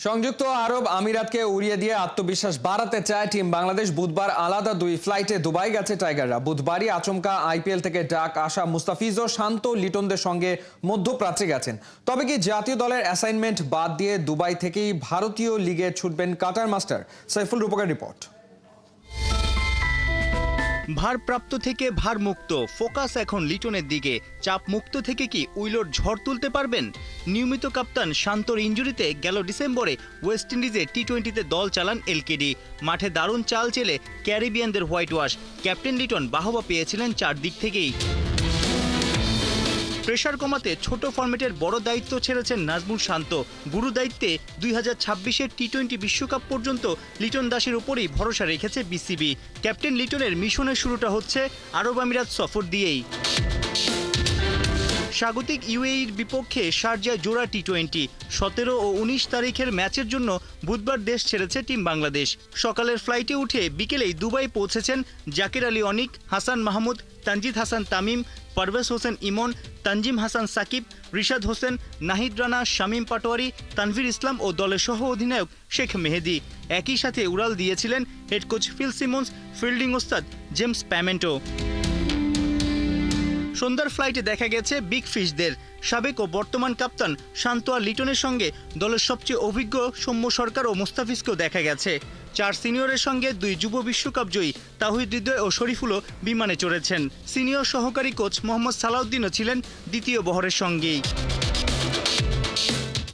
সংযুক্ত আরব আমিরাতকে উড়িয়ে দিয়ে আত্মবিশ্বাস বাড়াতে চায় টিম বাংলাদেশ। বুধবার আলাদা দুই ফ্লাইটে দুবাই গেছে টাইগাররা। বুধবারই আচমকা আইপিএল থেকে ডাক আসা মুস্তাফিজ ও শান্ত লিটনদের সঙ্গে মধ্যপ্রাচ্যে গেছেন। তবে কি জাতীয় দলের অ্যাসাইনমেন্ট বাদ দিয়ে দুবাই থেকেই ভারতীয় লিগে ছুটবেন কাটার মাস্টার? সাইফুল রূপকের রিপোর্ট। ভারপ্রাপ্ত থেকে ভারমুক্ত, ফোকাস এখন লিটনের দিকে। চাপ মুক্ত থেকে কি উইলোর ঝড় তুলতে পারবেন? নিয়মিত কাপ্তান শান্তর ইনজুরিতে গেল ডিসেম্বরে ওয়েস্ট ইন্ডিজে টি-20তে দল চালান এলকেডি। মাঠে দারুণ চাল চেলে ক্যারিবিয়ানদের হোয়াইট ওয়াশ। ক্যাপ্টেন লিটন বাহবা পেয়েছিলেন চারদিক থেকেই। প্রেশার কমাতে ছোট ফরম্যাটের বড় দায়িত্ব ছেড়েছেন নাজমুল শান্ত। গুরু দায়িত্বে 2026-এর টি-20 বিশ্বকাপ পর্যন্ত লিটন দাসের উপরই ভরসা রেখেছে বিসিবি। ক্যাপ্টেন লিটনের মিশনের শুরুটা হচ্ছে আরব আমিরাত সফর দিয়েই। স্বাগতিক ইউএইর বিপক্ষে শারজায় জোড়া টি-20। 17 ও 19 তারিখের ম্যাচের জন্য বুধবার দেশ ছেড়েছে টিম বাংলাদেশ। সকালের ফ্লাইটে উঠে বিকেলেই দুবাই পৌঁছেছেন জাকির আলী অনিক, হাসান মাহমুদ, তানজিদ হাসান তামিম, পারভেজ হোসেন ইমন, তানজিম হাসান সাকিব, রিশাদ হোসেন, নাহিদ রানা, শামীম পাটোয়ারি, তানভীর ইসলাম ও দলের সহ অধিনায়ক শেখ মেহেদী। একই সাথে উড়াল দিয়েছিলেন head coach Phil Simmons, fielding ওস্তাদ জেমস প্যামেন্টো। সন্ধ্যার ফ্লাইটে দেখা গেছে বিগ ফিশদের। সাবেক ও বর্তমান কাপ্তান শান্ত আর লিটনের সঙ্গে দলের সবচেয়ে অভিজ্ঞ সৌম্য সরকার ও মুস্তাফিজকেও দেখা গেছে। 4 সিনিয়রের সঙ্গে 2 যুব বিশ্বকাপ জয়ী তাওহিদ হৃদয় ও শরীফুলও বিমানে চড়েছেন। সিনিয়র সহকারী কোচ মোহাম্মদ সালাউদ্দিনও ছিলেন দ্বিতীয় বহরের সঙ্গেই।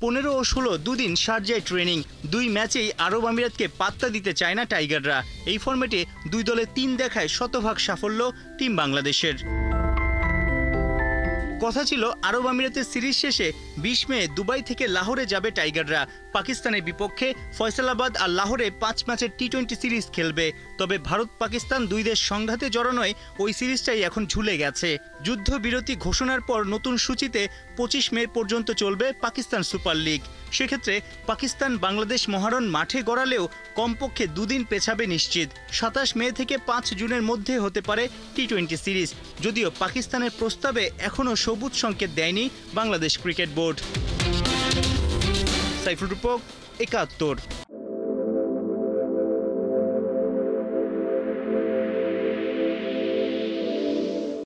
15 ও 16 দুদিন শারজায় ট্রেনিং। 2 ম্যাচেই আরব আমিরাতকে পাত্তা দিতে চায় না টাইগাররা। এই ফরম্যাটে 2 দলে 3 দেখায় শতভাগ সাফল্য টিম বাংলাদেশের। কথা ছিল আরব আমিরাতের সিরিজ শেষে 20 মে দুবাই থেকে লাহোরে যাবে টাইগাররা। পাকিস্তানের বিপক্ষে ফয়সালাবাদ আর লাহোরে 5 ম্যাচের টি-20 সিরিজ খেলবে। তবে ভারত পাকিস্তান 2 দেশ সংঘাতে জড়ানোয় ওই সিরিজটাই এখন ঝুলে গেছে। যুদ্ধবিরতি ঘোষণার পর নতুন সূচিতে 25 মে পর্যন্ত চলবে পাকিস্তান সুপার লিগ। সেক্ষেত্রে পাকিস্তান বাংলাদেশ মহারণ মাঠে গড়ালেও কমপক্ষে 2 দিন পেছাবে নিশ্চিত। 27 মে থেকে 5 জুনের মধ্যে হতে পারে টি-20 সিরিজ। যদিও পাকিস্তানের প্রস্তাবে এখনও সবুজ সংকেত দেয়নি বাংলাদেশ ক্রিকেট বোর্ড। সাইফুল রূপক, 71।